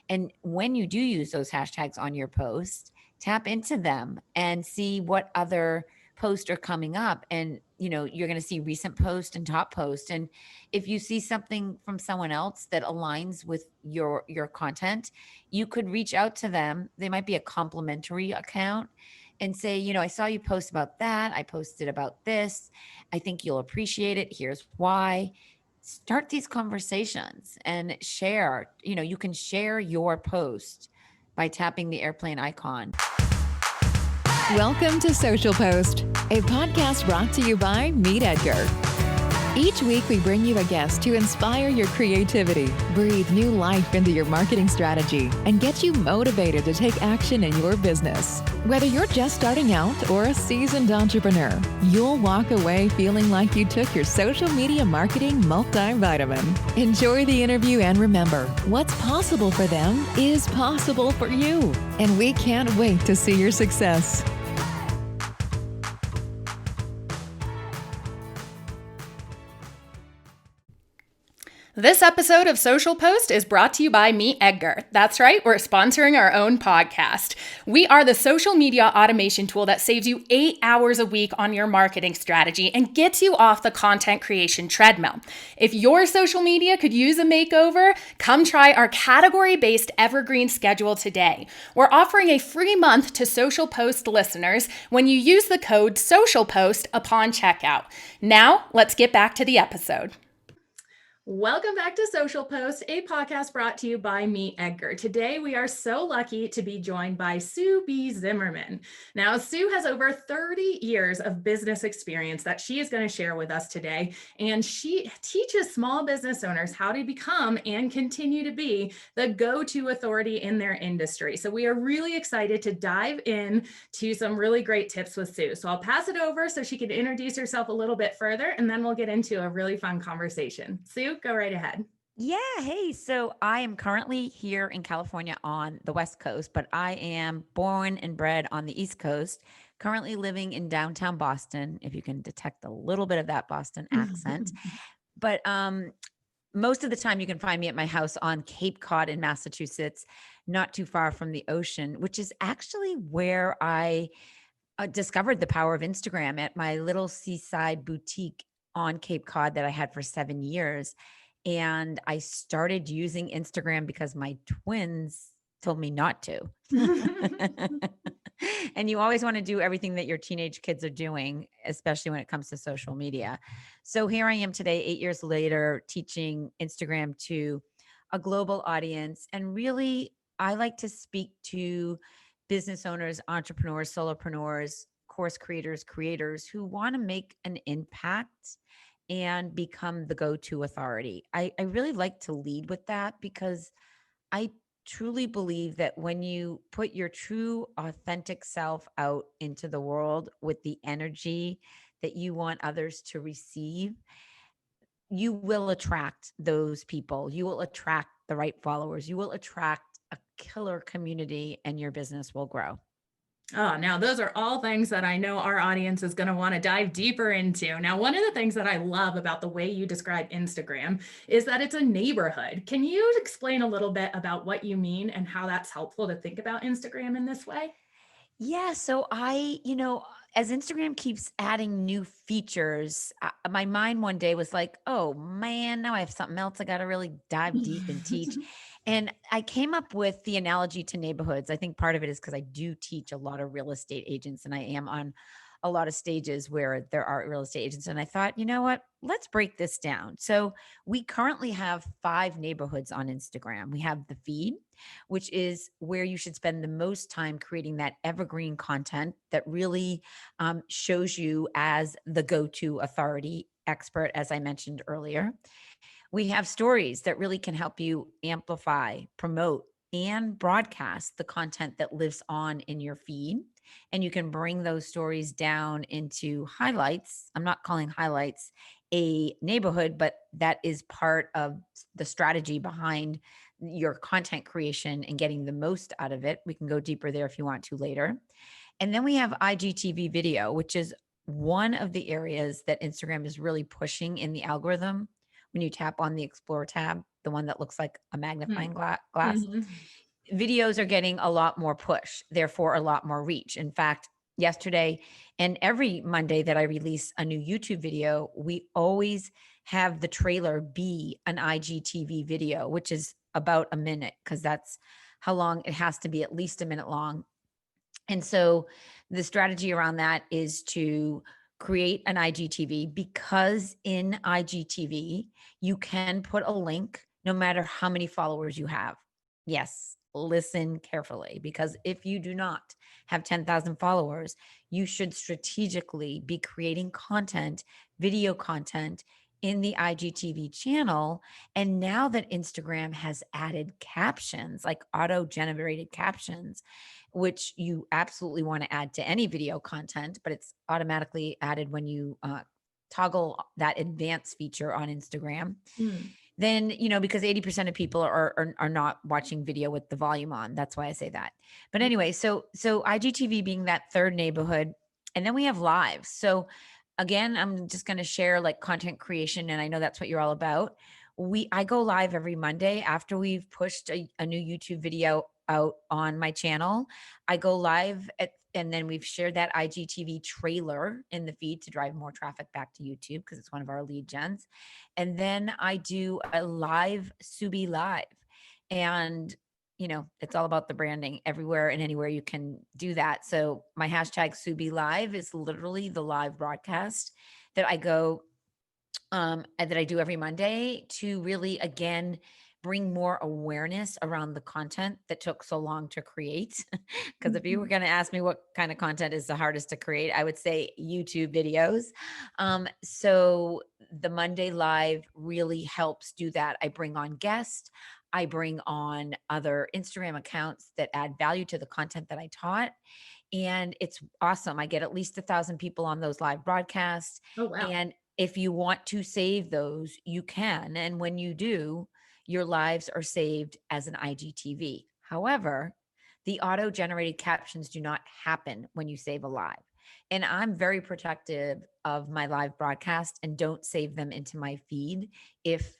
And when you do use those hashtags on your post, tap into them and see what other posts are coming up. And, you're going to see recent post and top post. And if you see something from someone else that aligns with your content, you could reach out to them. They might be a complimentary account and say, I saw you post about that. I posted about this. I think you'll appreciate it. Here's why. Start these conversations and share. You can share your post by tapping the airplane icon. Welcome to Social Post, a podcast brought to you by Meet Edgar. Each week, we bring you a guest to inspire your creativity, breathe new life into your marketing strategy, and get you motivated to take action in your business. Whether you're just starting out or a seasoned entrepreneur, you'll walk away feeling like you took your social media marketing multivitamin. Enjoy the interview and remember, what's possible for them is possible for you. And we can't wait to see your success. This episode of Social Post is brought to you by Meet Edgar. That's right, we're sponsoring our own podcast. We are the social media automation tool that saves you 8 hours a week on your marketing strategy and gets you off the content creation treadmill. If your social media could use a makeover, come try our category-based evergreen schedule today. We're offering a free month to Social Post listeners when you use the code SOCIALPOST upon checkout. Now, let's get back to the episode. Welcome back to Social Post, a podcast brought to you by Meet Edgar. Today, we are so lucky to be joined by Sue B. Zimmerman. Now, Sue has over 30 years of business experience that she is going to share with us today, and she teaches small business owners how to become and continue to be the go-to authority in their industry. So we are really excited to dive in to some really great tips with Sue. So I'll pass it over so she can introduce herself a little bit further, and then we'll get into a really fun conversation. Sue, go right ahead. Yeah. Hey, so I am currently here in California on the West Coast, but I am born and bred on the East Coast, currently living in downtown Boston, if you can detect a little bit of that Boston accent. But most of the time you can find me at my house on Cape Cod in Massachusetts, not too far from the ocean, which is actually where I discovered the power of Instagram, at my little seaside boutique on Cape Cod that I had for 7 years. And I started using Instagram because my twins told me not to. And you always want to do everything that your teenage kids are doing, especially when it comes to social media. So here I am today, 8 years later, teaching Instagram to a global audience. And really, I like to speak to business owners, entrepreneurs, solopreneurs, course creators who want to make an impact and become the go-to authority. I really like to lead with that because I truly believe that when you put your true, authentic self out into the world with the energy that you want others to receive, you will attract those people. You will attract the right followers. You will attract a killer community, and your business will grow. Oh, now those are all things that I know our audience is going to want to dive deeper into. Now, one of the things that I love about the way you describe Instagram is that it's a neighborhood. Can you explain a little bit about what you mean and how that's helpful to think about Instagram in this way? Yeah. So as Instagram keeps adding new features, my mind one day was like, oh man, now I have something else I got to really dive deep and teach. And I came up with the analogy to neighborhoods. I think part of it is because I do teach a lot of real estate agents, and I am on a lot of stages where there are real estate agents. And I thought, you know what? Let's break this down. So we currently have 5 neighborhoods on Instagram. We have the feed, which is where you should spend the most time creating that evergreen content that really shows you as the go-to authority expert, as I mentioned earlier. We have stories that really can help you amplify, promote, and broadcast the content that lives on in your feed. And you can bring those stories down into highlights. I'm not calling highlights a neighborhood, but that is part of the strategy behind your content creation and getting the most out of it. We can go deeper there if you want to later. And then we have IGTV video, which is one of the areas that Instagram is really pushing in the algorithm, when you tap on the Explore tab, the one that looks like a magnifying glass, Mm-hmm. videos are getting a lot more push, therefore a lot more reach. In fact, yesterday and every Monday that I release a new YouTube video, we always have the trailer be an IGTV video, which is about a minute because that's how long it has to be, at least a minute long. And so the strategy around that is to create an IGTV, because in IGTV, you can put a link no matter how many followers you have. Yes, listen carefully, because if you do not have 10,000 followers, you should strategically be creating content, video content in the IGTV channel. And now that Instagram has added captions, like auto generated captions, which you absolutely want to add to any video content, but it's automatically added when you toggle that advanced feature on Instagram. Mm. Then, because 80% of people are not watching video with the volume on. That's why I say that. But anyway, so IGTV being that third neighborhood, and then we have live. So again, I'm just going to share like content creation, and I know that's what you're all about. I go live every Monday after we've pushed a new YouTube video out on my channel. I go live and then we've shared that IGTV trailer in the feed to drive more traffic back to YouTube because it's one of our lead gens. And then I do a live Subi live. And it's all about the branding everywhere and anywhere you can do that. So my hashtag Subi live is literally the live broadcast that I go that I do every Monday to really, again, bring more awareness around the content that took so long to create. Because if you were going to ask me what kind of content is the hardest to create, I would say YouTube videos. So the Monday Live really helps do that. I bring on guests. I bring on other Instagram accounts that add value to the content that I taught. And it's awesome. I get at least 1,000 people on those live broadcasts. Oh, wow. And if you want to save those, you can. And when you do, your lives are saved as an IGTV. However, the auto generated captions do not happen when you save a live. And I'm very protective of my live broadcast and don't save them into my feed if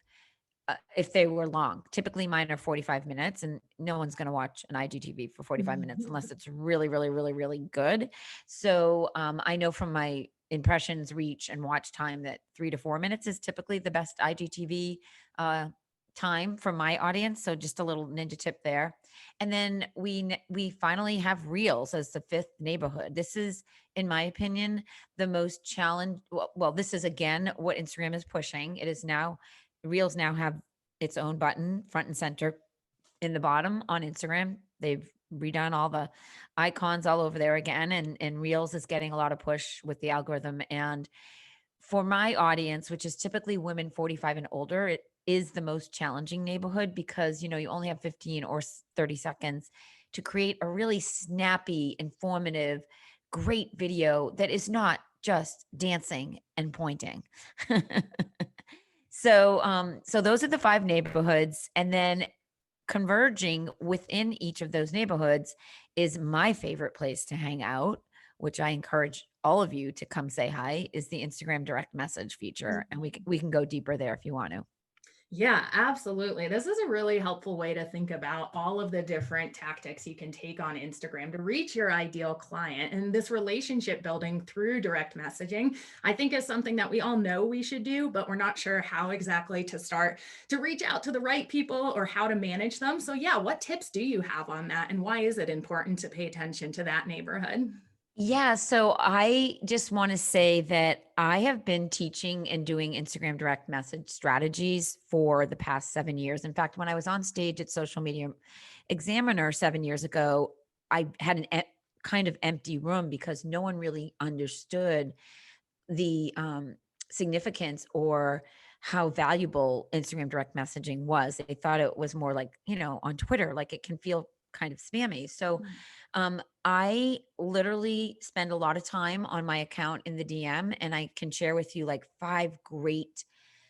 they were long. Typically mine are 45 minutes, and no one's going to watch an IGTV for 45 minutes unless it's really, really, really, really good. So I know from my impressions, reach, and watch time that 3 to 4 minutes is typically the best IGTV time for my audience. So just a little ninja tip there. And then we finally have Reels as the fifth neighborhood. This is, in my opinion, the most challenge. Well, this is again what Instagram is pushing. It is now, Reels now have its own button front and center in the bottom on Instagram. They've redone all the icons all over there again, and Reels is getting a lot of push with the algorithm. And for my audience, which is typically women 45 and older, it is the most challenging neighborhood because you only have 15 or 30 seconds to create a really snappy, informative, great video that is not just dancing and pointing. So those are the five neighborhoods. And then converging within each of those neighborhoods is my favorite place to hang out, which I encourage all of you to come say hi, is the Instagram direct message feature. And we can go deeper there if you want to. Yeah, absolutely. This is a really helpful way to think about all of the different tactics you can take on Instagram to reach your ideal client. And this relationship building through direct messaging, I think, is something that we all know we should do, but we're not sure how exactly to start to reach out to the right people or how to manage them. So, yeah, what tips do you have on that? And why is it important to pay attention to that neighborhood? Yeah, so I just want to say that I have been teaching and doing Instagram direct message strategies for the past 7 years. In fact, when I was on stage at Social Media Examiner 7 years ago, I had kind of empty room because no one really understood the significance or how valuable Instagram direct messaging was. They thought it was more like, on Twitter, like it can feel kind of spammy. So I literally spend a lot of time on my account in the DM, and I can share with you like 5 great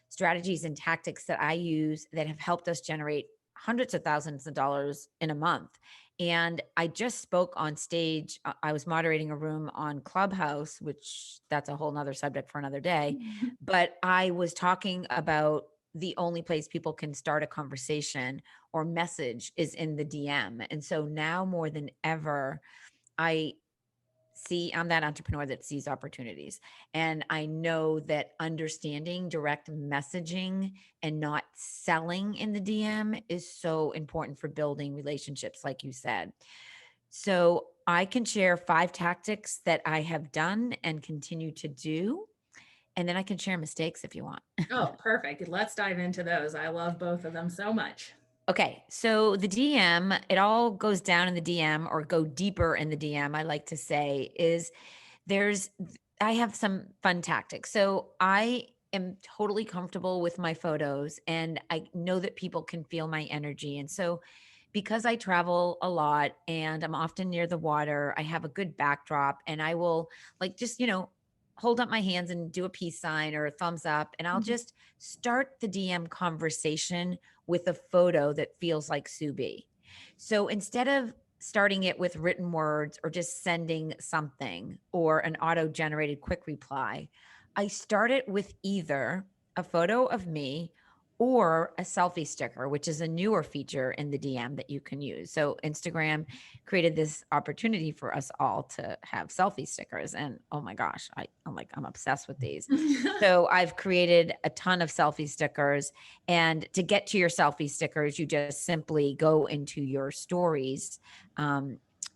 strategies and tactics that I use that have helped us generate hundreds of thousands of dollars in a month. And I just spoke on stage. I was moderating a room on Clubhouse, which that's a whole nother subject for another day. But I was talking about the only place people can start a conversation or message is in the DM. And so now more than ever, I I'm that entrepreneur that sees opportunities. And I know that understanding direct messaging and not selling in the DM is so important for building relationships, like you said. So I can share 5 tactics that I have done and continue to do. And then I can share mistakes if you want. Oh, perfect. Let's dive into those. I love both of them so much. Okay, so the DM, it all goes down in the DM or go deeper in the DM, I like to say, is there's I have some fun tactics. So I am totally comfortable with my photos and I know that people can feel my energy. And so because I travel a lot and I'm often near the water, I have a good backdrop and I will like just, hold up my hands and do a peace sign or a thumbs up and I'll Mhm. just start the DM conversation with a photo that feels like Sue B. So instead of starting it with written words or just sending something or an auto generated quick reply, I start it with either a photo of me or a selfie sticker, which is a newer feature in the DM that you can use. So Instagram created this opportunity for us all to have selfie stickers. And oh my gosh, I'm obsessed with these. So I've created a ton of selfie stickers. And to get to your selfie stickers, you just simply go into your stories.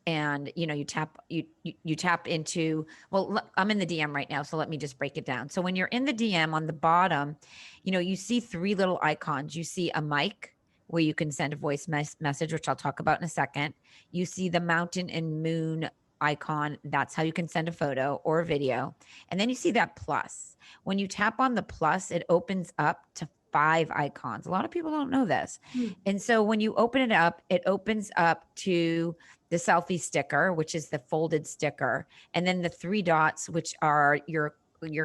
And you tap into, I'm in the DM right now, so let me just break it down. So when you're in the DM on the bottom, you see 3 little icons. You see a mic where you can send a voice message, which I'll talk about in a second. You see the mountain and moon icon. That's how you can send a photo or a video. And then you see that plus. When you tap on the plus, it opens up to 5 icons. A lot of people don't know this. And so when you open it opens up to the selfie sticker, which is the folded sticker, and then the 3 dots, which are your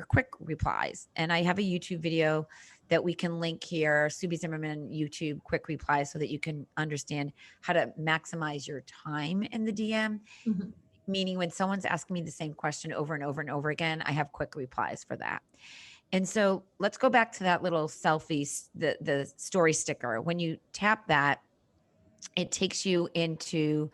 quick replies. And I have a YouTube video that we can link here, Subi Zimmerman YouTube quick replies, so that you can understand how to maximize your time in the DM. Mhm. Meaning when someone's asking me the same question over and over and over again, I have quick replies for that. And so let's go back to that little selfie, the story sticker. When you tap that, it takes you into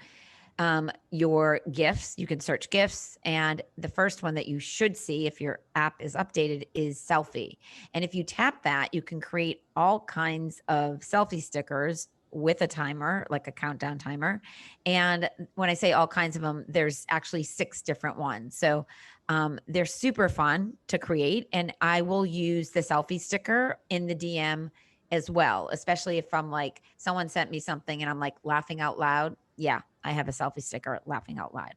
your gifts. You can search gifts. And the first one that you should see if your app is updated is selfie. And if you tap that, you can create all kinds of selfie stickers with a timer, like a countdown timer. And when I say all kinds of them, there's actually 6 different ones. So they're super fun to create. And I will use the selfie sticker in the DM as well, especially if I'm like, someone sent me something and I'm like laughing out loud. Yeah, I have a selfie sticker laughing out loud.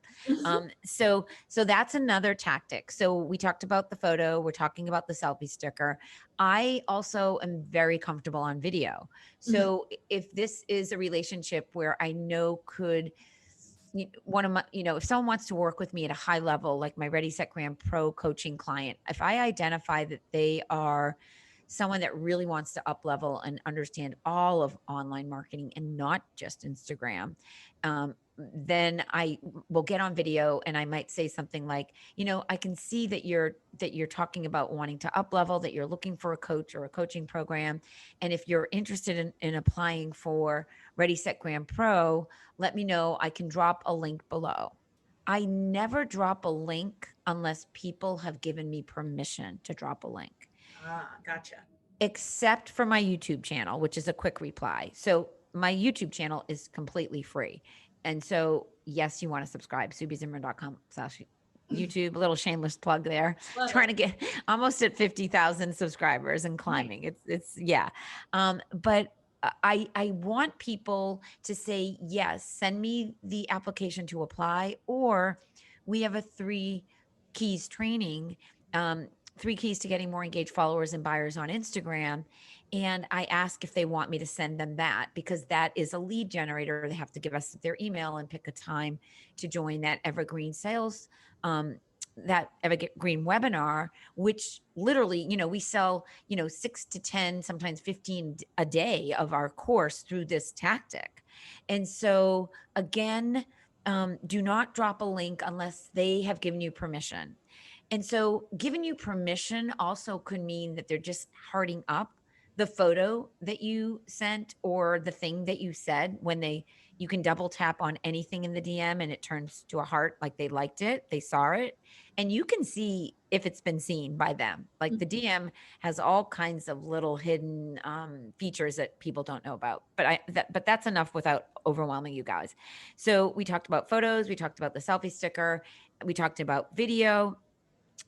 So that's another tactic. So we talked about the photo, we're talking about the selfie sticker. I also am very comfortable on video. Mhm. So if this is a relationship where I know one of my, if someone wants to work with me at a high level, like my Ready Set Graham Pro coaching client, if I identify that they are someone that really wants to up level and understand all of online marketing and not just Instagram, then I will get on video and I might say something like, I can see that you're talking about wanting to up level, that you're looking for a coach or a coaching program. And if you're interested in applying for Ready Set Graham Pro, let me know. I can drop a link below. I never drop a link unless people have given me permission to drop a link, Ah, gotcha. except for my YouTube channel, which is a quick reply. So my YouTube channel is completely free. And so, yes, you want to subscribe, subizimmerman.com/YouTube, a little shameless plug there, Love trying it. to get almost at 50,000 subscribers and Nice. climbing. Yeah. But I want people to say, yes, send me the application to apply, or we have a 3 keys training, um, 3 keys to getting more engaged followers and buyers on Instagram. And I ask if they want me to send them that because that is a lead generator. They have to give us their email and pick a time to join that evergreen sales, that evergreen webinar, which literally, we sell, 6 to 10, sometimes 15 a day of our course through this tactic. And so again, do not drop a link unless they have given you permission. And so giving you permission also could mean that they're just hearting up the photo that you sent or the thing that you said when you can double tap on anything in the DM and it turns to a heart, like they liked it, they saw it, and you can see if it's been seen by them. Like the DM has all kinds of little hidden features that people don't know about. But that's enough without overwhelming you guys. So we talked about photos, we talked about the selfie sticker, we talked about video,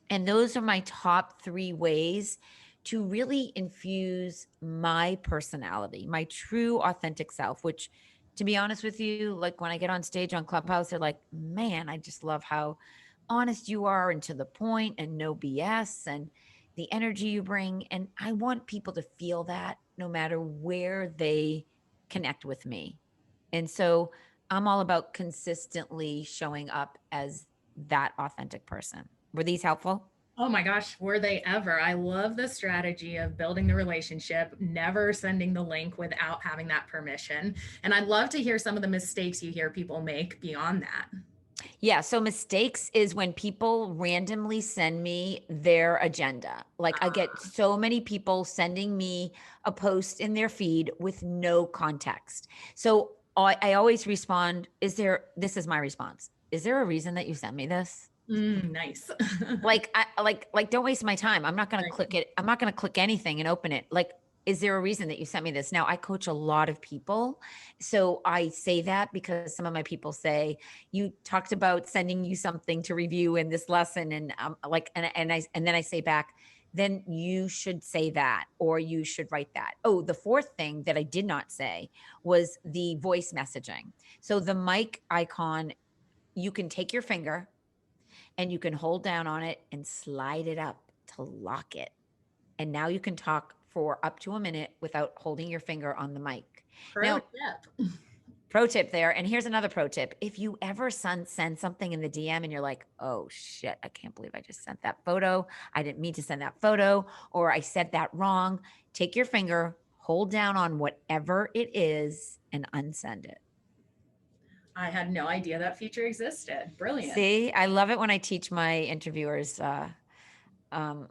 and those are my top 3 ways to really infuse my personality, my true authentic self, which, to be honest with you, like when I get on stage on Clubhouse, they're like, "Man, I just love how honest you are and to the point and no BS and the energy you bring." And I want people to feel that no matter where they connect with me. And so I'm all about consistently showing up as that authentic person. Were these helpful? Oh my gosh, were they ever? I love the strategy of building the relationship, never sending the link without having that permission. And I'd love to hear some of the mistakes you hear people make beyond that. Yeah. So mistakes is when people randomly send me their agenda. Like I get so many people sending me a post in their feed with no context. So I always respond, this is my response. Is there a reason that you sent me this? Nice. Like, don't waste my time. I'm not gonna Right. click it. I'm not gonna click anything and open it. Like, is there a reason that you sent me this? Now, I coach a lot of people, so I say that because some of my people say, "You talked about sending you something to review in this lesson," and like, and then I say back, "Then you should say that, or you should write that." Oh, the fourth thing that I did not say was the voice messaging. So the mic icon, you can take your finger and you can hold down on it and slide it up to lock it. And now you can talk for up to a minute without holding your finger on the mic. Pro Now, tip. pro tip there. And here's another pro tip. If you ever send something in the DM and you're like, "Oh shit, I can't believe I just sent that photo. I didn't mean to send that photo, or I said that wrong," take your finger, hold down on whatever it is, and unsend it. I had no idea that feature existed. Brilliant. See, I love it when I teach my interviewers um,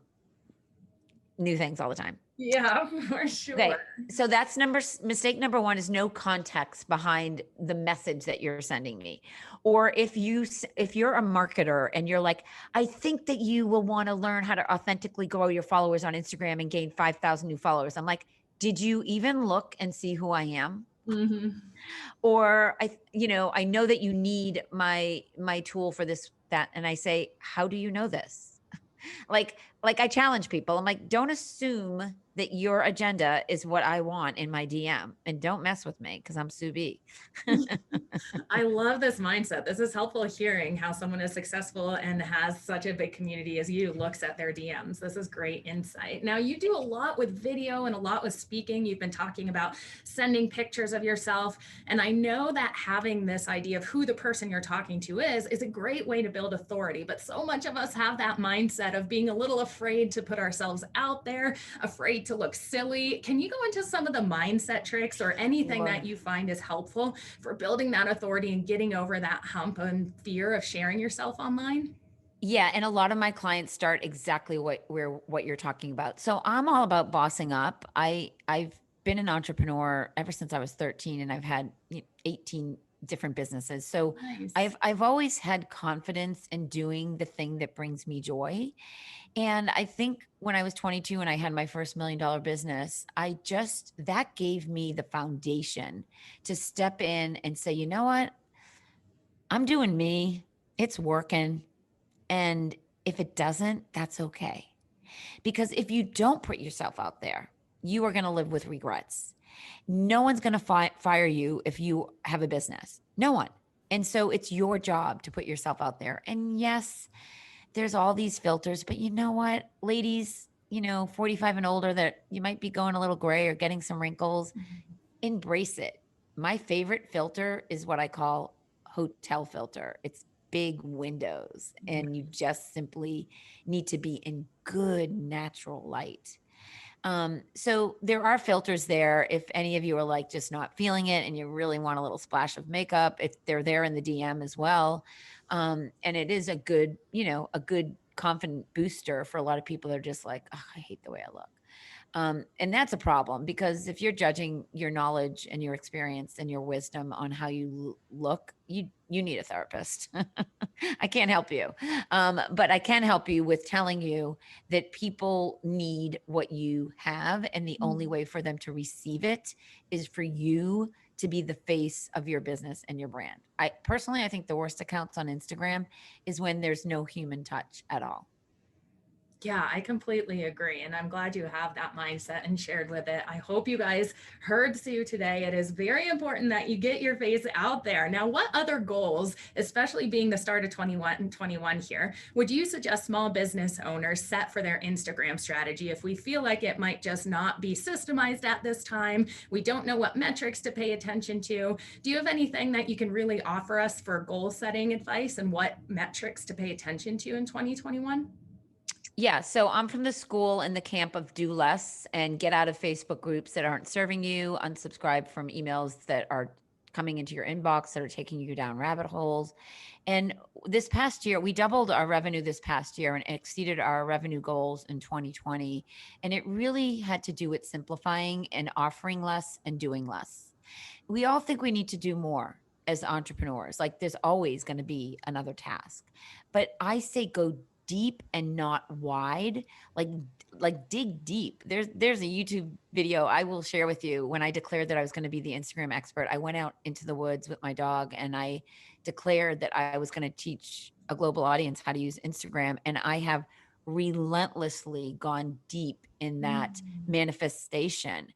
new things all the time. Yeah, for sure. Okay. So that's mistake number 1 is no context behind the message that you're sending me. Or if you're a marketer and you're like, "I think that you will want to learn how to authentically grow your followers on Instagram and gain 5,000 new followers." I'm like, "Did you even look and see who I am?" Hmm. Or I know that you need my tool for this, that, and I say, "How do you know this?" Like I challenge people. I'm like, don't assume that your agenda is what I want in my DM, and don't mess with me because I'm sous vide. I love this mindset. This is helpful hearing how someone is successful and has such a big community as you looks at their DMs. This is great insight. Now, you do a lot with video and a lot with speaking. You've been talking about sending pictures of yourself. And I know that having this idea of who the person you're talking to is a great way to build authority. But so much of us have that mindset of being a little afraid to put ourselves out there, afraid to look silly. Can you go into some of the mindset tricks or anything Sure. that you find is helpful for building that authority and getting over that hump and fear of sharing yourself online? Yeah, and a lot of my clients start exactly what you're talking about. So I'm all about bossing up. I've been an entrepreneur ever since I was 13, and I've had 18 different businesses. So Nice. I've always had confidence in doing the thing that brings me joy. And I think when I was 22 and I had my first $1 million business, that gave me the foundation to step in and say, "You know what? I'm doing me. It's working. And if it doesn't, that's okay." Because if you don't put yourself out there, you are going to live with regrets. No one's going to fire you if you have a business. No one. And so it's your job to put yourself out there. And yes, there's all these filters, but you know what, ladies, 45 and older, that you might be going a little gray or getting some wrinkles, embrace it. My favorite filter is what I call hotel filter. It's big windows, and you just simply need to be in good natural light. So there are filters there. If any of you are like just not feeling it and you really want a little splash of makeup, if they're there in the DM as well. And it is a good confident booster for a lot of people that are just like, "Oh, I hate the way I look." And that's a problem, because if you're judging your knowledge and your experience and your wisdom on how you look, you need a therapist. I can't help you. But I can help you with telling you that people need what you have. And the only way for them to receive it is for you to be the face of your business and your brand. I personally, I think the worst accounts on Instagram is when there's no human touch at all. Yeah, I completely agree. And I'm glad you have that mindset and shared with it. I hope you guys heard Sue today. It is very important that you get your face out there. Now, what other goals, especially being the start of 21 here, would you suggest small business owners set for their Instagram strategy if we feel like it might just not be systemized at this time? We don't know what metrics to pay attention to. Do you have anything that you can really offer us for goal setting advice and what metrics to pay attention to in 2021? Yeah, so I'm from the school and the camp of do less and get out of Facebook groups that aren't serving you, unsubscribe from emails that are coming into your inbox that are taking you down rabbit holes. And this past year, we doubled our revenue this past year and exceeded our revenue goals in 2020. And it really had to do with simplifying and offering less and doing less. We all think we need to do more as entrepreneurs. Like there's always going to be another task. But I say go deep and not wide. Like dig deep. There's a YouTube video I will share with you. When I declared that I was going to be the Instagram expert, I went out into the woods with my dog and I declared that I was going to teach a global audience how to use Instagram, and I have relentlessly gone deep in that manifestation.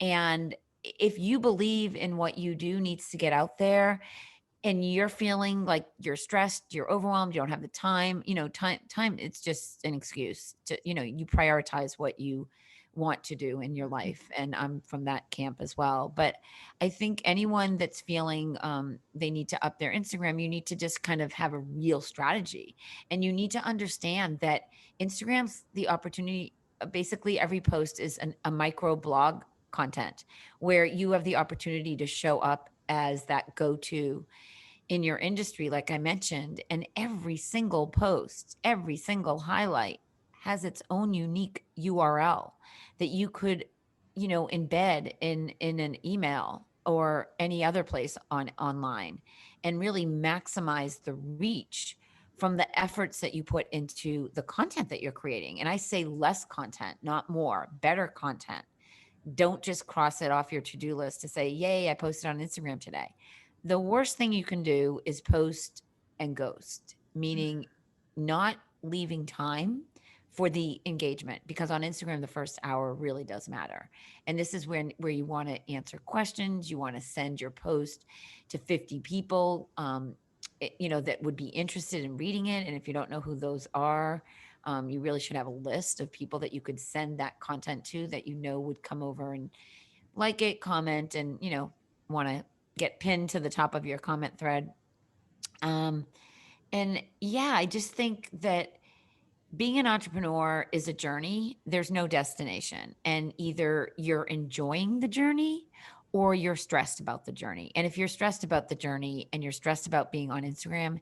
And if you believe in what you do needs to get out there, and you're feeling like you're stressed, you're overwhelmed, you don't have the time, time, it's just an excuse to, you prioritize what you want to do in your life. And I'm from that camp as well. But I think anyone that's feeling they need to up their Instagram, you need to just kind of have a real strategy. And you need to understand that Instagram's the opportunity. Basically, every post is a micro blog content where you have the opportunity to show up as that go-to in your industry, like I mentioned. And every single post, every single highlight has its own unique URL that you could, embed in an email or any other place online, and really maximize the reach from the efforts that you put into the content that you're creating. And I say less content, not more, better content. Don't just cross it off your to-do list to say, yay, I posted on Instagram today. The worst thing you can do is post and ghost, meaning not leaving time for the engagement, because on Instagram, the first hour really does matter. And this is where you want to answer questions. You want to send your post to 50 people, that would be interested in reading it. And if you don't know who those are, you really should have a list of people that you could send that content to that would come over and like it, comment, and want to get pinned to the top of your comment thread. And yeah, I just think that being an entrepreneur is a journey. There's no destination, and either you're enjoying the journey or you're stressed about the journey. And if you're stressed about the journey and you're stressed about being on Instagram,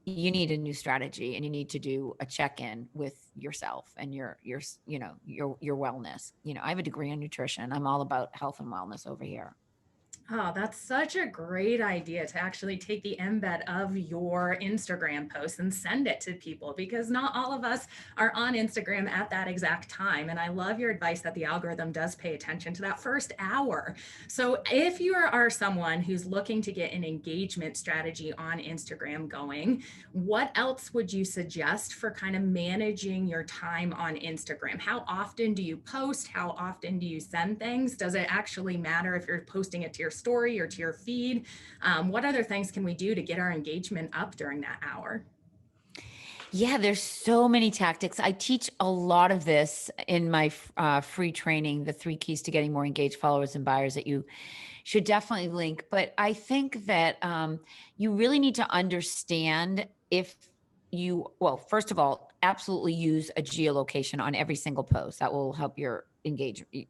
you need a new strategy, and you need to do a check-in with yourself and your wellness. I have a degree in nutrition. I'm all about health and wellness over here. Oh, that's such a great idea to actually take the embed of your Instagram post and send it to people, because not all of us are on Instagram at that exact time. And I love your advice that the algorithm does pay attention to that first hour. So if you are someone who's looking to get an engagement strategy on Instagram going, what else would you suggest for kind of managing your time on Instagram? How often do you post? How often do you send things? Does it actually matter if you're posting it to your story or to your feed? What other things can we do to get our engagement up during that hour? Yeah, there's so many tactics. I teach a lot of this in my free training, the 3 keys to getting more engaged followers and buyers, that you should definitely link. But I think that you really need to understand if well, first of all, absolutely use a geolocation on every single post. That will help your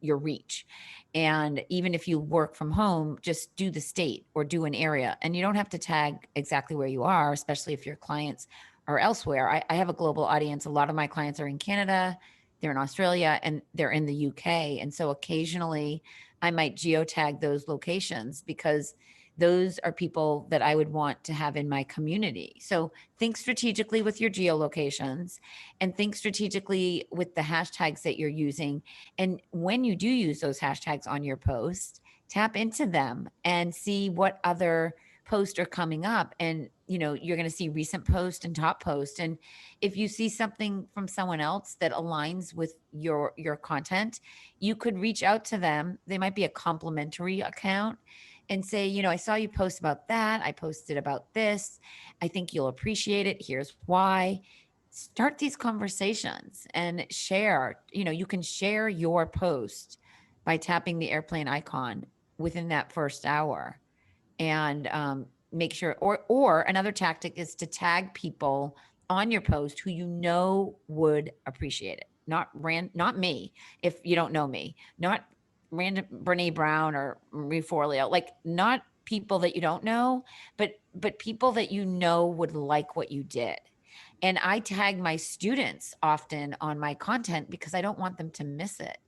reach. And even if you work from home, just do the state or do an area. And you don't have to tag exactly where you are, especially if your clients are elsewhere. I have a global audience. A lot of my clients are in Canada, they're in Australia and they're in the UK. And so occasionally I might geotag those locations because those are people that I would want to have in my community. So think strategically with your geolocations and think strategically with the hashtags that you're using. And when you do use those hashtags on your post, tap into them and see what other posts are coming up. And, you're going to see recent post and top post. And if you see something from someone else that aligns with your content, you could reach out to them. They might be a complimentary account and say, I saw you post about that. I posted about this. I think you'll appreciate it. Here's why. Start these conversations and share. You can share your post by tapping the airplane icon within that first hour, and make sure, or another tactic is to tag people on your post who would appreciate it. Not me, if you don't know me, not random Brene Brown or Marie Forleo, like not people that you don't know, but people that would like what you did. And I tag my students often on my content because I don't want them to miss it.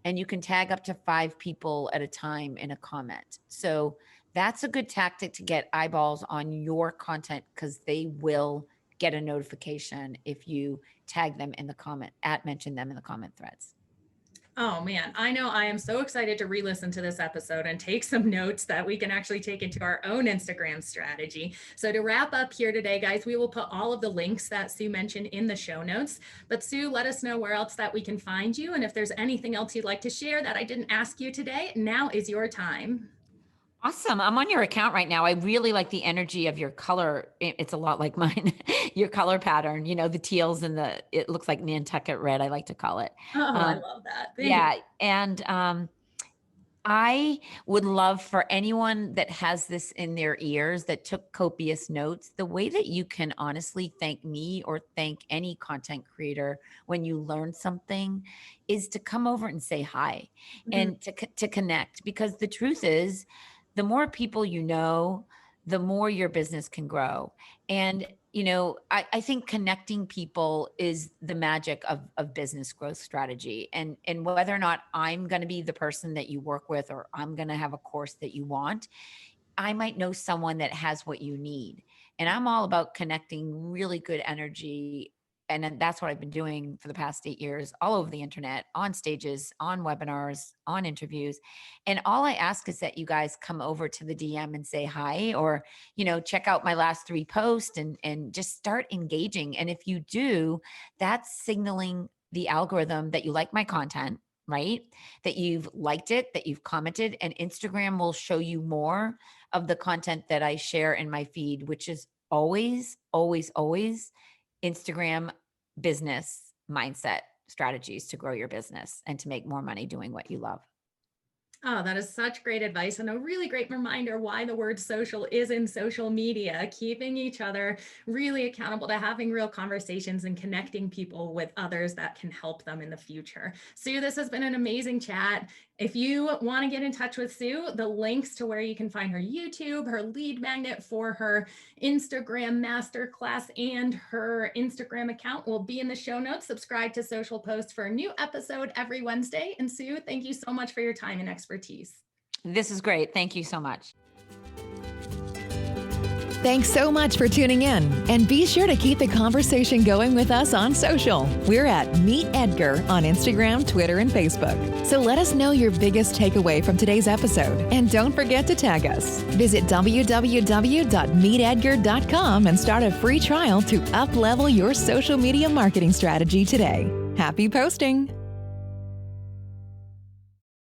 And you can tag up to 5 people at a time in a comment. So that's a good tactic to get eyeballs on your content because they will get a notification if you tag them in the comment, mention them in the comment threads. Oh man, I know I am so excited to re-listen to this episode and take some notes that we can actually take into our own Instagram strategy. So to wrap up here today, guys, we will put all of the links that Sue mentioned in the show notes. But Sue, let us know where else that we can find you. And if there's anything else you'd like to share that I didn't ask you today, now is your time. Awesome. I'm on your account right now. I really like the energy of your color. It's a lot like mine, your color pattern, the teals and it looks like Nantucket red, I like to call it. Oh, I love that. Yeah. And I would love for anyone that has this in their ears that took copious notes, the way that you can honestly thank me or thank any content creator when you learn something is to come over and say hi and to connect, because the truth is, the more people the more your business can grow. And, I think connecting people is the magic of business growth strategy. And whether or not I'm going to be the person that you work with, or I'm going to have a course that you want, I might know someone that has what you need. And I'm all about connecting really good energy. And that's what I've been doing for the past 8 years, all over the internet, on stages, on webinars, on interviews. And all I ask is that you guys come over to the DM and say hi, or, check out my last 3 posts and just start engaging. And if you do, that's signaling the algorithm that you like my content, right? That you've liked it, that you've commented, and Instagram will show you more of the content that I share in my feed, which is always, always, always Instagram business mindset strategies to grow your business and to make more money doing what you love. Oh, that is such great advice and a really great reminder why the word social is in social media, keeping each other really accountable to having real conversations and connecting people with others that can help them in the future. Sue, this has been an amazing chat. If you want to get in touch with Sue, the links to where you can find her YouTube, her lead magnet for her Instagram masterclass, and her Instagram account will be in the show notes. Subscribe to Social Post for a new episode every Wednesday. And Sue, thank you so much for your time and expertise. This is great. Thank you so much. Thanks so much for tuning in, and be sure to keep the conversation going with us on social. We're at Meet Edgar on Instagram, Twitter, and Facebook. So let us know your biggest takeaway from today's episode, and don't forget to tag us. Visit www.meetedgar.com and start a free trial to up-level your social media marketing strategy today. Happy posting!